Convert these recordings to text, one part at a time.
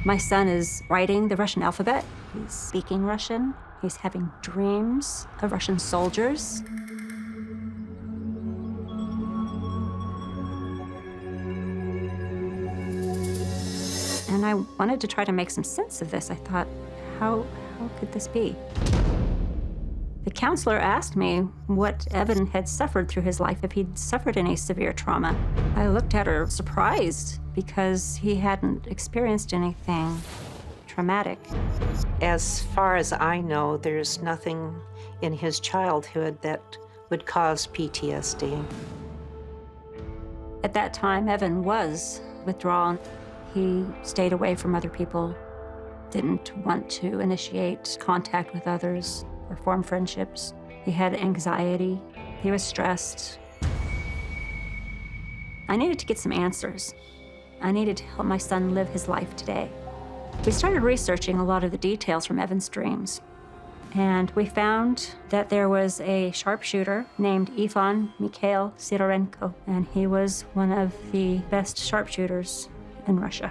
My son is writing the Russian alphabet. He's speaking Russian. He's having dreams of Russian soldiers. And I wanted to try to make some sense of this. I thought, how could this be? The counselor asked me what Evan had suffered through his life, if he'd suffered any severe trauma. I looked at her surprised because he hadn't experienced anything traumatic. As far as I know, there's nothing in his childhood that would cause PTSD. At that time, Evan was withdrawn. He stayed away from other people, didn't want to initiate contact with others or form friendships. He had anxiety. He was stressed. I needed to get some answers. I needed to help my son live his life today. We started researching a lot of the details from Evan's dreams, and we found that there was a sharpshooter named Ivan Mikhail Sidorenko, and he was one of the best sharpshooters in Russia.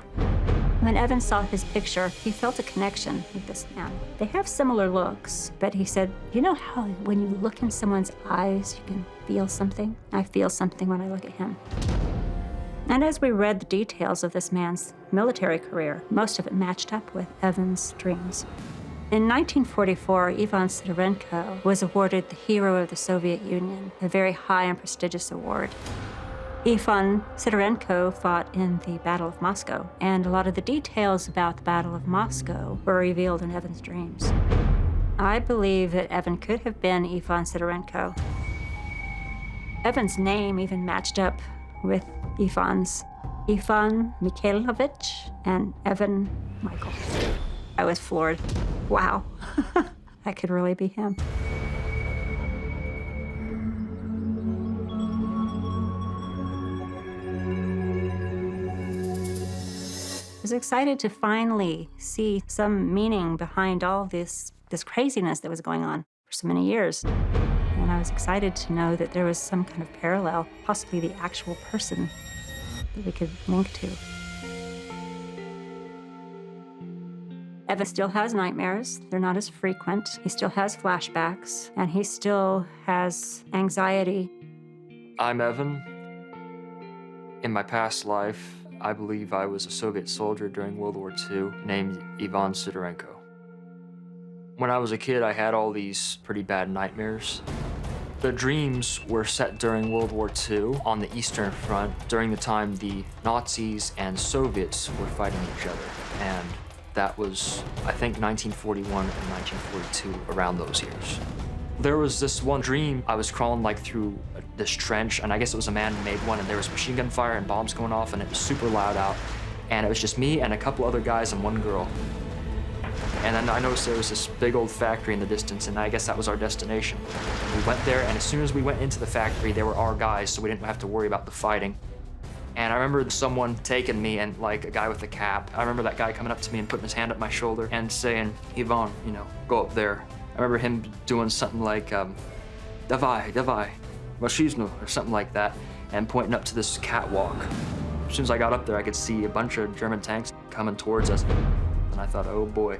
When Evan saw his picture, he felt a connection with this man. They have similar looks, but he said, you know how when you look in someone's eyes, you can feel something? I feel something when I look at him. And as we read the details of this man's military career, most of it matched up with Evan's dreams. In 1944, Ivan Sidorenko was awarded the Hero of the Soviet Union, a very high and prestigious award. Ivan Sidorenko fought in the Battle of Moscow, and a lot of the details about the Battle of Moscow were revealed in Evan's dreams. I believe that Evan could have been Ivan Sidorenko. Evan's name even matched up with Ivan's. Ivan Mikhailovich and Evan Michael. I was floored. Wow, that could really be him. I was excited to finally see some meaning behind all this craziness that was going on for so many years. And I was excited to know that there was some kind of parallel, possibly the actual person that we could link to. Evan still has nightmares. They're not as frequent. He still has flashbacks, and he still has anxiety. I'm Evan. In my past life, I believe I was a Soviet soldier during World War II named Ivan Sidorenko. When I was a kid, I had all these pretty bad nightmares. The dreams were set during World War II on the Eastern Front, during the time the Nazis and Soviets were fighting each other. And that was, I think, 1941 and 1942, around those years. There was this one dream. I was crawling like through this trench, and I guess it was a man-made one, and there was machine gun fire and bombs going off, and it was super loud out. And it was just me and a couple other guys and one girl. And then I noticed there was this big old factory in the distance, and I guess that was our destination. We went there, and as soon as we went into the factory, there were our guys, so we didn't have to worry about the fighting. And I remember someone taking me, and like a guy with a cap. I remember that guy coming up to me and putting his hand up my shoulder and saying, Ivan, you know, go up there. I remember him doing something like, davai, mashizno, or something like that, and pointing up to this catwalk. As soon as I got up there, I could see a bunch of German tanks coming towards us. And I thought, oh boy.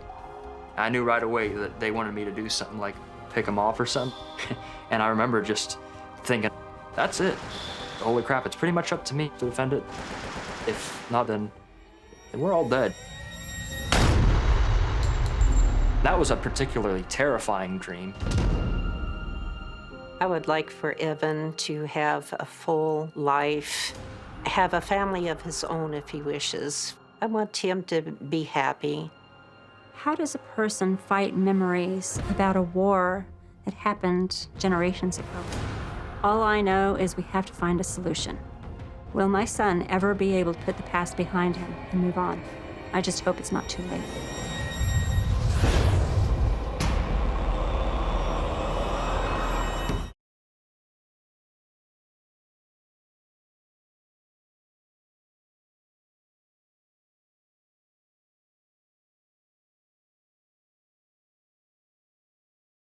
I knew right away that they wanted me to do something like pick them off or something. And I remember just thinking, that's it. Holy crap, it's pretty much up to me to defend it. If not, then we're all dead. That was a particularly terrifying dream. I would like for Evan to have a full life, have a family of his own if he wishes. I want him to be happy. How does a person fight memories about a war that happened generations ago? All I know is we have to find a solution. Will my son ever be able to put the past behind him and move on? I just hope it's not too late.